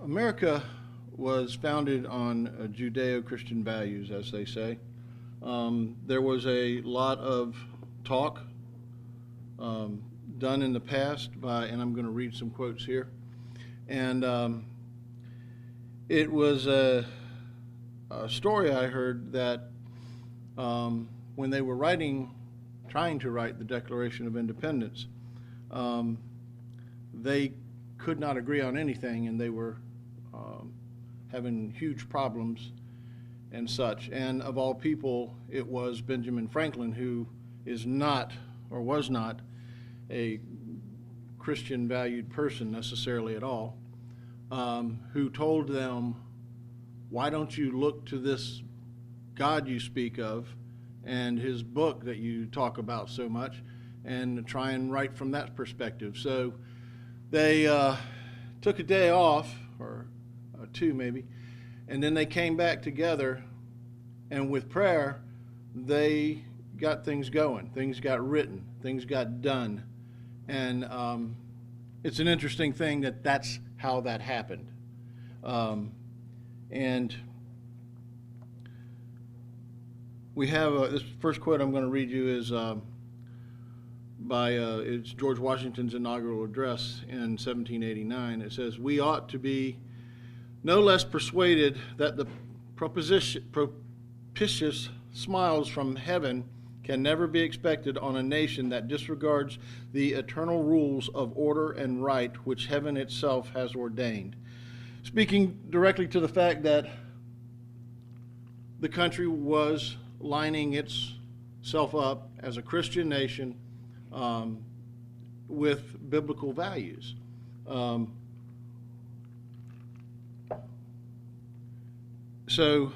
America was founded on Judeo-Christian values, as they say. There was a lot of talk done in the past by, and I'm going to read some quotes here, and it was a story I heard that when they were trying to write the Declaration of Independence, they could not agree on anything, and they were having huge problems and such. And of all people, it was Benjamin Franklin, who is not, or was not, a Christian valued person necessarily at all, who told them, why don't you look to this God you speak of and his book that you talk about so much and try and write from that perspective. So they took a day off, or two maybe, and then they came back together, and with prayer they got things going. Things got written, things got done, and it's an interesting thing that that's how that happened. And we have this first quote I'm going to read you is it's George Washington's inaugural address in 1789. It says, "We ought to be no less persuaded that the propitious smiles from heaven can never be expected on a nation that disregards the eternal rules of order and right which heaven itself has ordained." Speaking directly to the fact that the country was lining itself up as a Christian nation with biblical values. So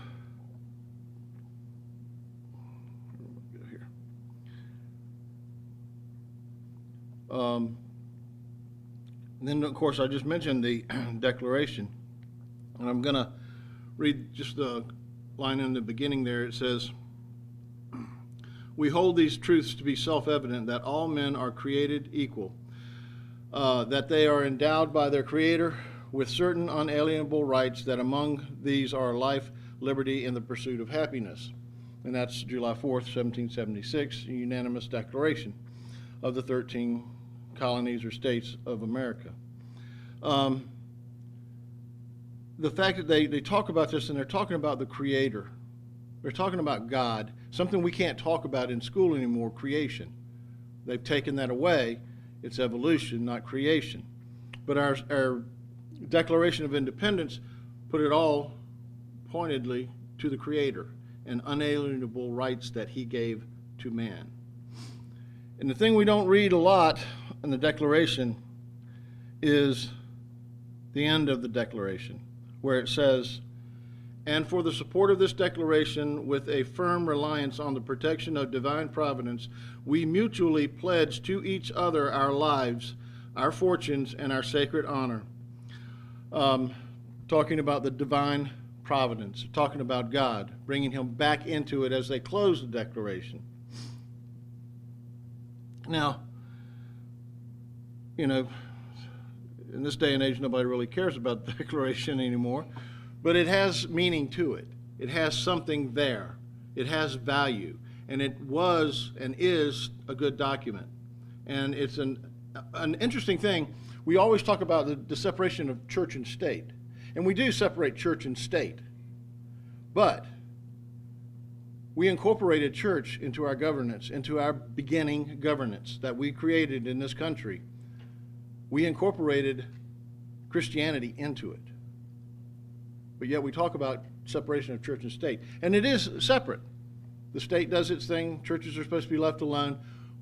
then, of course, I just mentioned the Declaration, and I'm going to read just the line in the beginning there. It says, "We hold these truths to be self-evident, that all men are created equal, that they are endowed by their Creator with certain unalienable rights, that among these are life, liberty, and the pursuit of happiness." And that's July 4th, 1776, a unanimous declaration of the 13 colonies or states of America. The fact that they talk about this, and they're talking about the Creator. They're talking about God, something we can't talk about in school anymore, creation. They've taken that away. It's evolution, not creation. But our Declaration of Independence put it all pointedly to the Creator and unalienable rights that he gave to man. And the thing we don't read a lot in the Declaration is the end of the Declaration, where it says, "And for the support of this Declaration, with a firm reliance on the protection of divine providence, we mutually pledge to each other our lives, our fortunes, and our sacred honor." Talking about the divine providence, talking about God, bringing him back into it as they close the Declaration. Now, in this day and age, nobody really cares about the Declaration anymore, but it has meaning to it. It has something there. It has value, and it was and is a good document. And it's an interesting thing. We always talk about the separation of church and state, and we do separate church and state, but we incorporated church into our governance, into our beginning governance that we created in this country. We incorporated Christianity into it. But yet we talk about separation of church and state. And it is separate. The state does its thing. Churches are supposed to be left alone.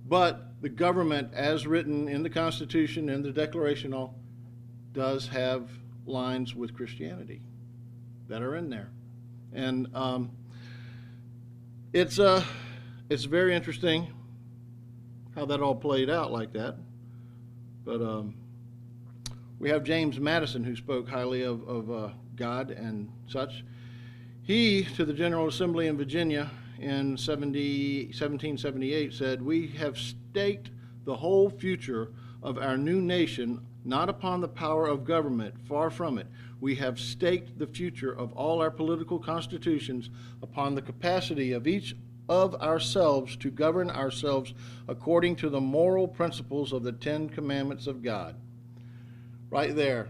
But the government, as written in the Constitution and the Declaration, does have lines with Christianity that are in there. And it's very interesting how that all played out like that. But we have James Madison, who spoke highly of God and such. He, to the General Assembly in Virginia in 1778, said, "We have staked the whole future of our new nation not upon the power of government, far from it. We have staked the future of all our political constitutions upon the capacity of each of ourselves to govern ourselves according to the moral principles of the Ten Commandments of God. Right there,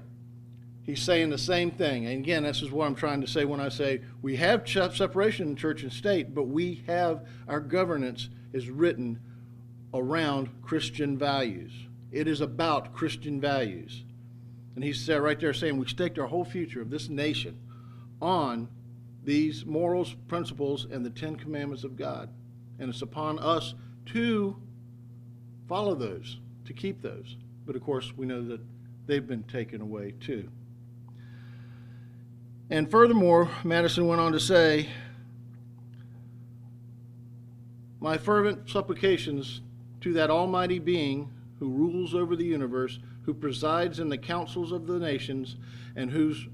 he's saying the same thing. And again, this is what I'm trying to say when I say we have separation in church and state, but we have our governance is written around Christian values. It is about Christian values. And he's right there saying we staked our whole future of this nation on these morals, principles, and the Ten Commandments of God. And it's upon us to follow those, to keep those. But of course, we know that they've been taken away too. And furthermore, Madison went on to say, my fervent supplications to that almighty being who rules over the universe, who presides in the councils of the nations, and whose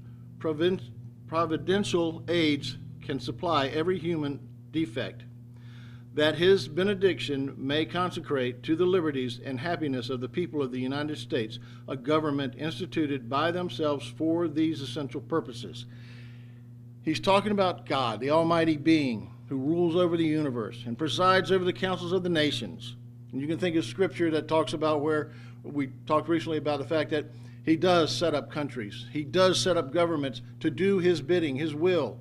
providential aids can supply every human defect, that his benediction may consecrate to the liberties and happiness of the people of the United States a government instituted by themselves for these essential purposes. He's talking about God, the almighty being who rules over the universe and presides over the councils of the nations. And you can think of scripture that talks about where we talked recently about the fact that he does set up countries. He does set up governments to do his bidding, his will.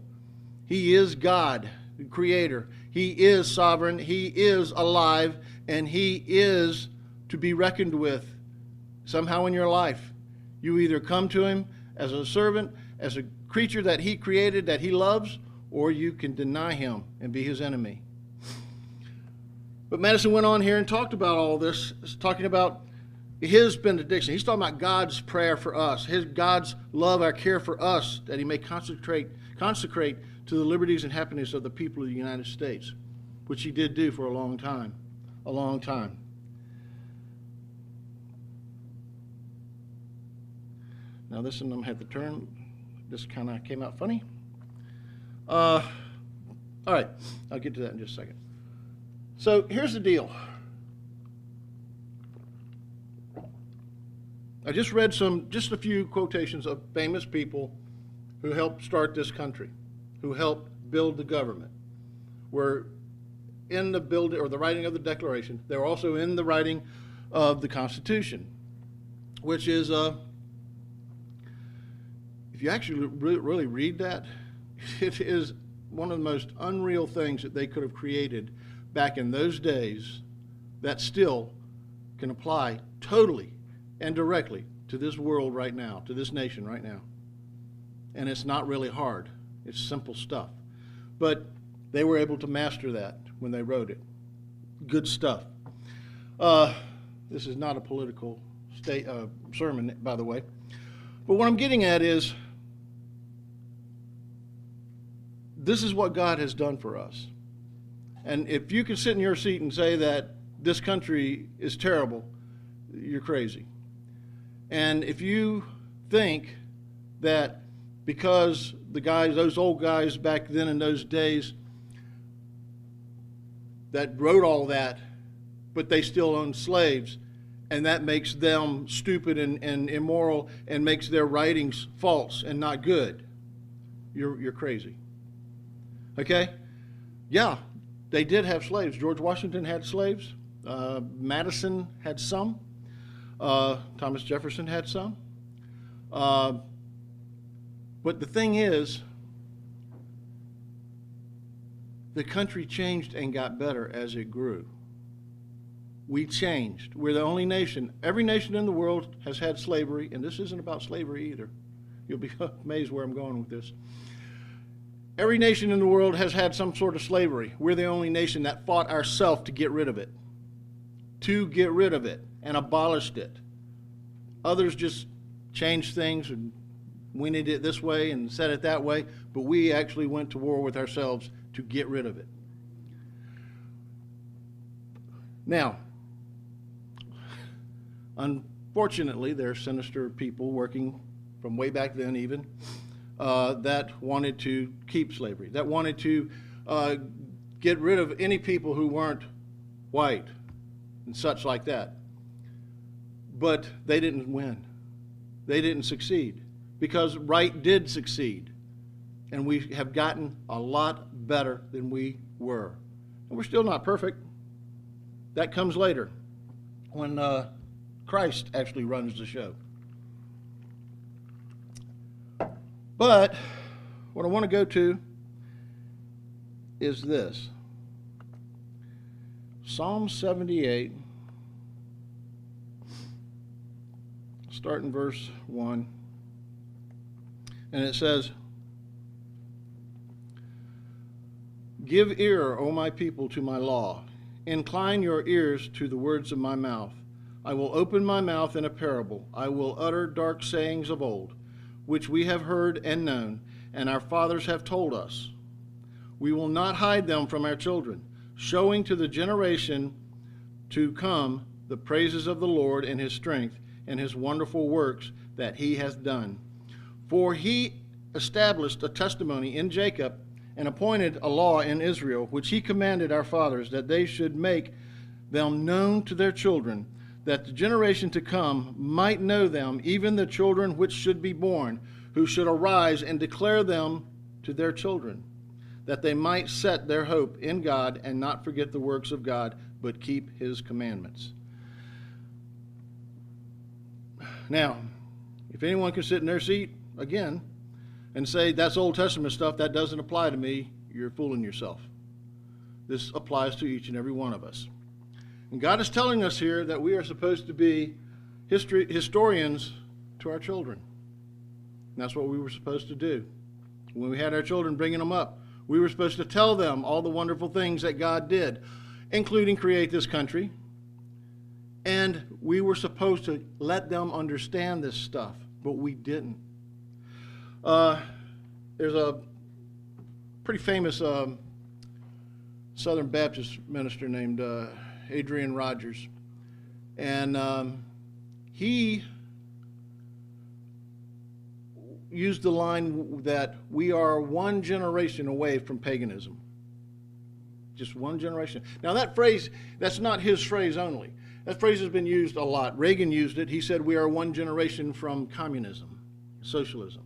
He is God, the creator. He is sovereign. He is alive, and he is to be reckoned with somehow in your life. You either come to him as a servant, as a creature that he created, that he loves, or you can deny him and be his enemy. But Madison went on here and talked about all this, talking about his benediction. He's talking about God's prayer for us, God's love, our care for us, that he may consecrate to the liberties and happiness of the people of the United States, which he did do for a long time, a long time. Now this one I'm going to have to turn. This kind of came out funny. All right, I'll get to that in just a second. So here's the deal. I just read just a few quotations of famous people who helped start this country, who helped build the government, were in the building or the writing of the Declaration. They were also in the writing of the Constitution, which is, if you actually really read that, it is one of the most unreal things that they could have created back in those days that still can apply totally and directly to this world right now, to this nation right now. And it's not really hard. It's simple stuff. But they were able to master that when they wrote it. Good stuff. This is not a political sermon, by the way. But what I'm getting at is, this is what God has done for us. And if you can sit in your seat and say that this country is terrible, you're crazy. And if you think that because the guys, those old guys back then in those days that wrote all that, but they still owned slaves, and that makes them stupid and immoral and makes their writings false and not good, you're crazy. Okay? Yeah, they did have slaves. George Washington had slaves. Madison had some. Thomas Jefferson had some. But the thing is, the country changed and got better as it grew. We changed. We're the only nation. Every nation in the world has had slavery, and this isn't about slavery either. You'll be amazed where I'm going with this. Every nation in the world has had some sort of slavery. We're the only nation that fought ourselves to get rid of it. To get rid of it and abolished it. Others just changed things and winded it this way and said it that way, but we actually went to war with ourselves to get rid of it. Now, unfortunately, there are sinister people working from way back then even that wanted to keep slavery, that wanted to get rid of any people who weren't white and such like that. But they didn't win. they didn't succeed, because right did succeed. And we have gotten a lot better than we were. And we're still not perfect. That comes later, when Christ actually runs the show. But what I want to go to is this. Psalm 78, start in verse 1. And it says, "Give ear, O my people, to my law. Incline your ears to the words of my mouth. I will open my mouth in a parable. I will utter dark sayings of old, which we have heard and known, and our fathers have told us. We will not hide them from our children, showing to the generation to come the praises of the Lord and his strength and his wonderful works that he hath done. For he established a testimony in Jacob and appointed a law in Israel, which he commanded our fathers, that they should make them known to their children, that the generation to come might know them, even the children which should be born, who should arise and declare them to their children, that they might set their hope in God and not forget the works of God, but keep his commandments." Now, if anyone can sit in their seat again and say, that's Old Testament stuff, that doesn't apply to me, you're fooling yourself. This applies to each and every one of us. And God is telling us here that we are supposed to be historians to our children. And that's what we were supposed to do. When we had our children, bringing them up, we were supposed to tell them all the wonderful things that God did, including create this country. And we were supposed to let them understand this stuff, but we didn't. There's a pretty famous Southern Baptist minister named Adrian Rogers, and he used the line that we are one generation away from paganism. Just one generation. Now that phrase, that's not his phrase only. That phrase has been used a lot. Reagan used it. He said we are one generation from communism, socialism.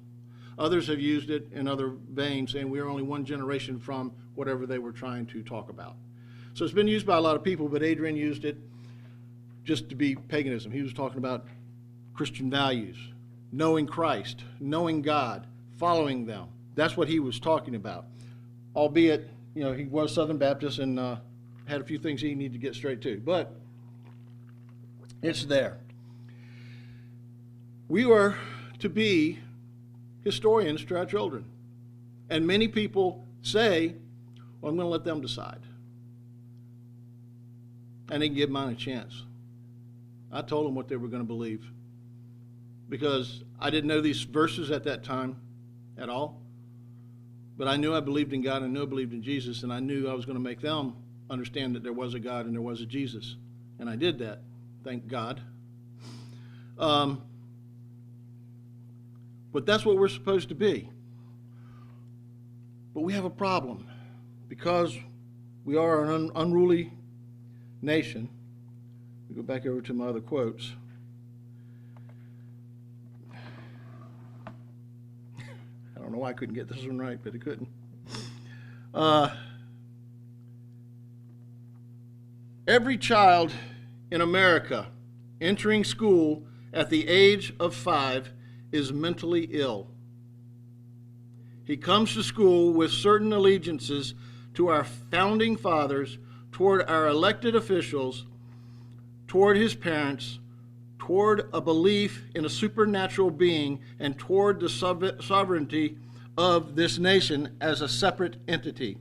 Others have used it in other veins, saying we are only one generation from whatever they were trying to talk about. So it's been used by a lot of people, but Adrian used it just to be paganism. He was talking about Christian values, knowing Christ, knowing God, following them. That's what he was talking about. Albeit, he was Southern Baptist and had a few things he needed to get straight to. But it's there. We are to be historians to our children. And many people say, well, I'm going to let them decide. I didn't give mine a chance. I told them what they were going to believe, because I didn't know these verses at that time at all. But I knew I believed in God, and I knew I believed in Jesus, and I knew I was going to make them understand that there was a God and there was a Jesus. And I did that, thank God. But that's what we're supposed to be. But we have a problem, because we are an unruly nation. We go back over to my other quotes. I don't know why I couldn't get this one right, but I couldn't. Every child in America entering school at the age of 5 is mentally ill. He comes to school with certain allegiances to our founding fathers, toward our elected officials, toward his parents, toward a belief in a supernatural being, and toward the sovereignty of this nation as a separate entity.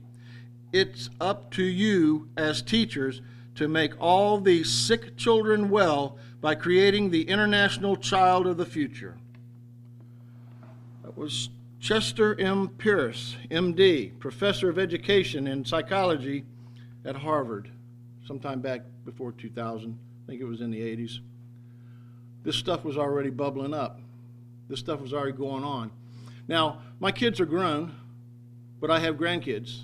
It's up to you as teachers to make all these sick children well by creating the international child of the future. That was Chester M. Pierce, M.D., professor of education and psychology at Harvard, sometime back before 2000. I think it was in the 80s. This stuff was already bubbling up. This stuff was already going on. Now, my kids are grown, but I have grandkids.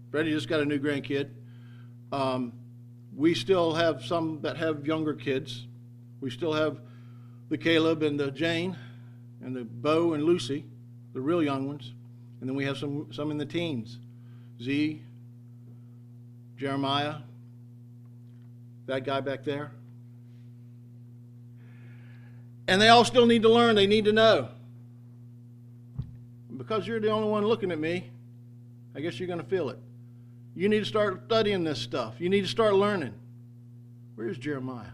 Freddie just got a new grandkid. We still have some that have younger kids. We still have the Caleb and the Jane and the Bo and Lucy, the real young ones. And then we have some in the teens. Z, Jeremiah, that guy back there. And they all still need to learn. They need to know. Because you're the only one looking at me, I guess you're going to feel it. You need to start studying this stuff. You need to start learning. Where's Jeremiah?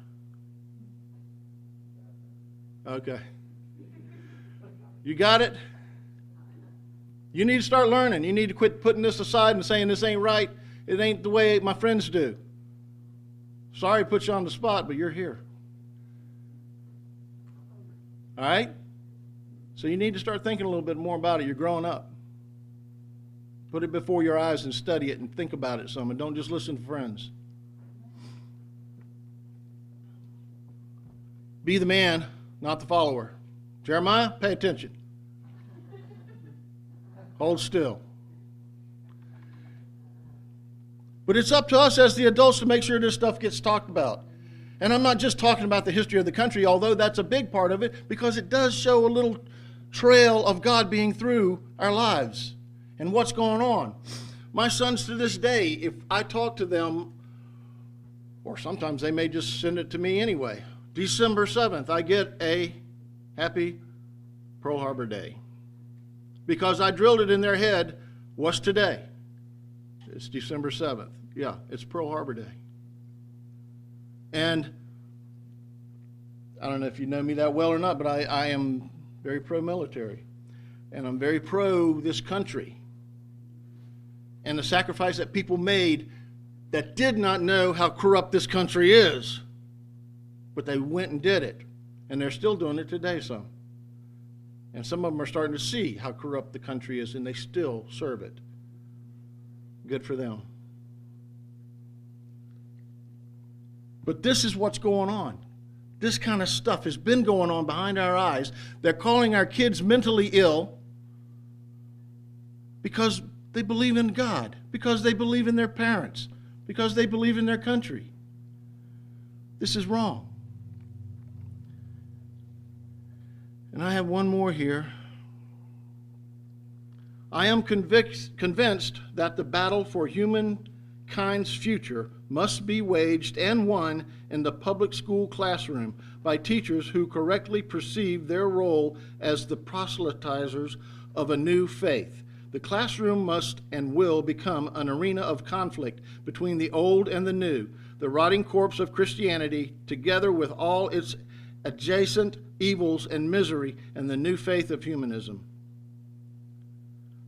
Okay. You got it? You need to start learning. You need to quit putting this aside and saying this ain't right. It ain't the way my friends do. Sorry to put you on the spot, but you're here. All right? So you need to start thinking a little bit more about it. You're growing up. Put it before your eyes and study it and think about it some, and don't just listen to friends. Be the man, not the follower. Jeremiah, pay attention. Hold still. But it's up to us as the adults to make sure this stuff gets talked about. And I'm not just talking about the history of the country, although that's a big part of it, because it does show a little trail of God being through our lives and what's going on. My sons to this day, if I talk to them, or sometimes they may just send it to me anyway, December 7th, I get a happy Pearl Harbor Day. Because I drilled it in their head, what's today? It's December 7th. Yeah, it's Pearl Harbor Day. And I don't know if you know me that well or not, but I am very pro-military. And I'm very pro this country. And the sacrifice that people made that did not know how corrupt this country is. But they went and did it. And they're still doing it today, some. And some of them are starting to see how corrupt the country is, and they still serve it. Good for them. But this is what's going on. This kind of stuff has been going on behind our eyes. They're calling our kids mentally ill because they believe in God, because they believe in their parents, because they believe in their country. This is wrong. And I have one more here. I am convinced that the battle for humankind's future must be waged and won in the public school classroom by teachers who correctly perceive their role as the proselytizers of a new faith. The classroom must and will become an arena of conflict between the old and the new, the rotting corpse of Christianity, together with all its adjacent evils and misery, and the new faith of humanism.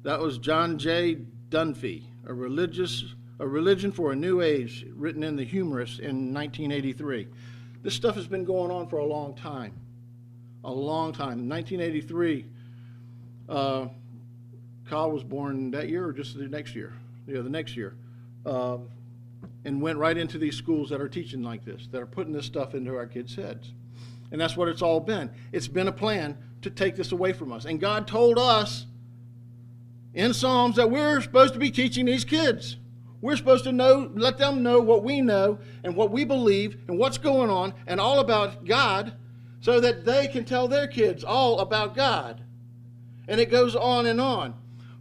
That was John J. Dunphy, A Religion for a New Age, written in The Humorist in 1983. This stuff has been going on for a long time. A long time. In 1983, Kyle was born that year or just the next year? Yeah, the next year. And went right into these schools that are teaching like this, that are putting this stuff into our kids' heads. And that's what it's all been. It's been a plan to take this away from us. And God told us in Psalms that we're supposed to be teaching these kids. We're supposed to know, let them know what we know and what we believe and what's going on and all about God so that they can tell their kids all about God. And it goes on and on.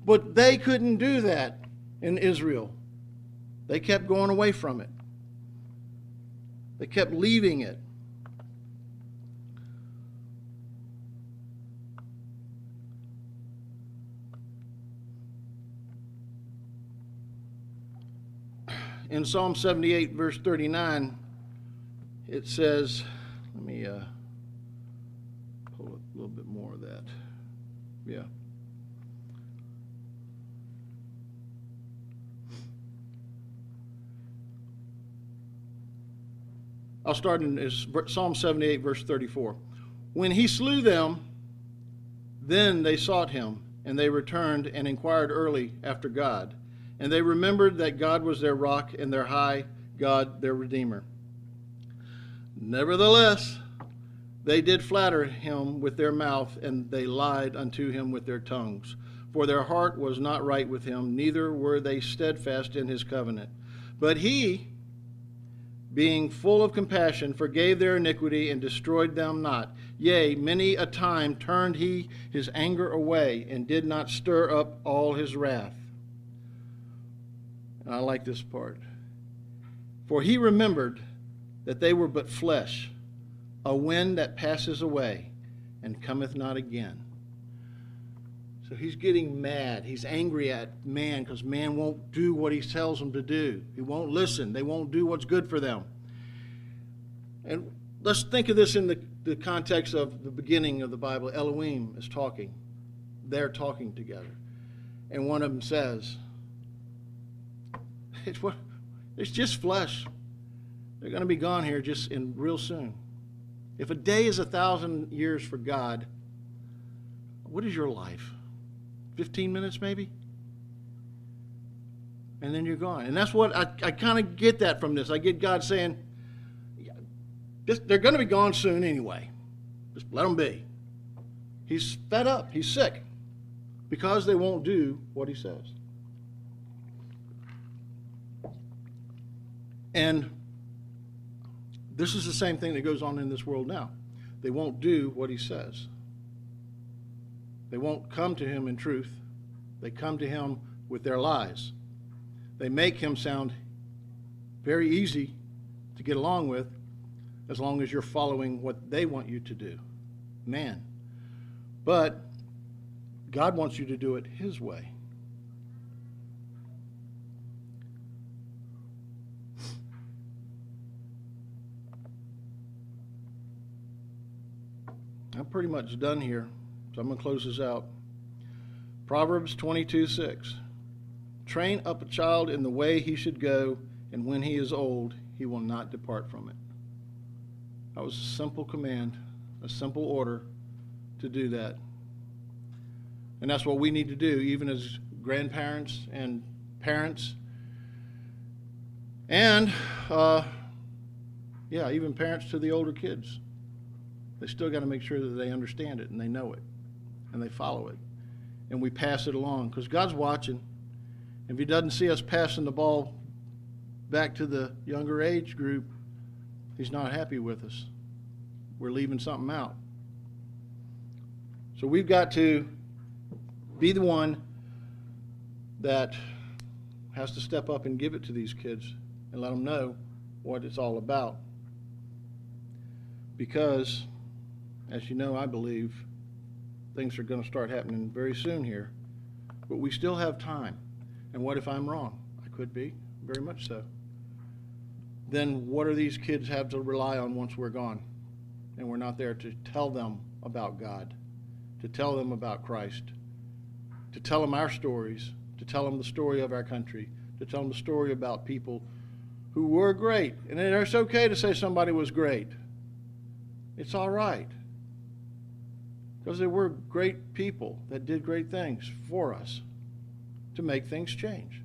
But they couldn't do that in Israel. They kept going away from it. They kept leaving it. In Psalm 78, verse 39, it says, let me pull a little bit more of that. Yeah. I'll start in Psalm 78, verse 34. When he slew them, then they sought him, and they returned and inquired early after God. And they remembered that God was their rock and their high God, their Redeemer. Nevertheless, they did flatter him with their mouth, and they lied unto him with their tongues. For their heart was not right with him, neither were they steadfast in his covenant. But he, being full of compassion, forgave their iniquity and destroyed them not. Yea, many a time turned he his anger away, and did not stir up all his wrath. And I like this part. For he remembered that they were but flesh, a wind that passes away and cometh not again. So he's getting mad. He's angry at man because man won't do what he tells them to do. He won't listen. They won't do what's good for them. And let's think of this in the context of the beginning of the Bible. Elohim is talking. They're talking together. And one of them says, it's just flesh. They're going to be gone here just in real soon. If a day is 1,000 years for God, what is your life? 15 minutes maybe? And then you're gone. And that's what I kind of get that from this. I get God saying, they're going to be gone soon anyway. Just let them be. He's fed up. He's sick because they won't do what he says. And this is the same thing that goes on in this world now. They won't do what he says. They won't come to him in truth. They come to him with their lies. They make him sound very easy to get along with as long as you're following what they want you to do. Man. But God wants you to do it his way. I'm pretty much done here, so I'm going to close this out. Proverbs 22:6. Train up a child in the way he should go, and when he is old, he will not depart from it. That was a simple command, a simple order to do that. And that's what we need to do, even as grandparents and parents. And, even parents to the older kids. They still got to make sure that they understand it and they know it and they follow it. And we pass it along because God's watching. If he doesn't see us passing the ball back to the younger age group, he's not happy with us. We're leaving something out. So we've got to be the one that has to step up and give it to these kids and let them know what it's all about. Because, as you know, I believe things are going to start happening very soon here. But we still have time. And what if I'm wrong? I could be, very much so. Then what do these kids have to rely on once we're gone? And we're not there to tell them about God, to tell them about Christ, to tell them our stories, to tell them the story of our country, to tell them the story about people who were great. And it's okay to say somebody was great. It's all right. Because they were great people that did great things for us to make things change.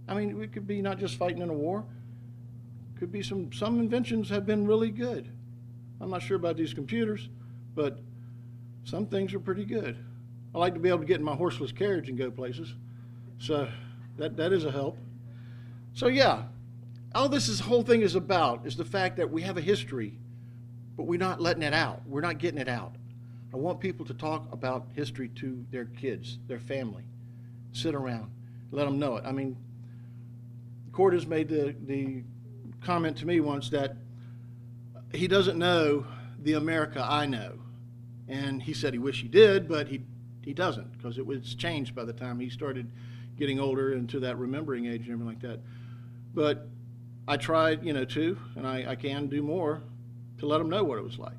I mean, we could be not just fighting in a war. Could be some inventions have been really good. I'm not sure about these computers, but some things are pretty good. I like to be able to get in my horseless carriage and go places. So that is a help. So yeah, all this whole thing is about is the fact that we have a history, but we're not letting it out. We're not getting it out. I want people to talk about history to their kids, their family. Sit around, let them know it. I mean, Cordes made the comment to me once that he doesn't know the America I know. And he said he wished he did, but he doesn't, because it was changed by the time he started getting older into that remembering age and everything like that. But I tried, to, and I can do more to let them know what it was like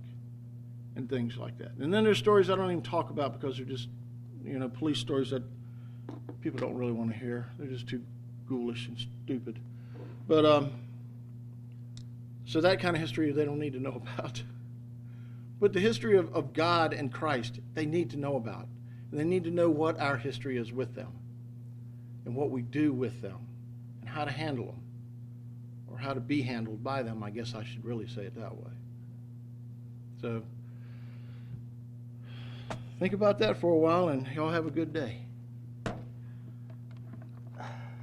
and things like that. And then there's stories I don't even talk about because they're just, police stories that people don't really want to hear. They're just too ghoulish and stupid. But, so that kind of history they don't need to know about. But the history of God and Christ, they need to know about. And they need to know what our history is with them and what we do with them and how to handle them or how to be handled by them. I guess I should really say it that way. So think about that for a while, and y'all have a good day.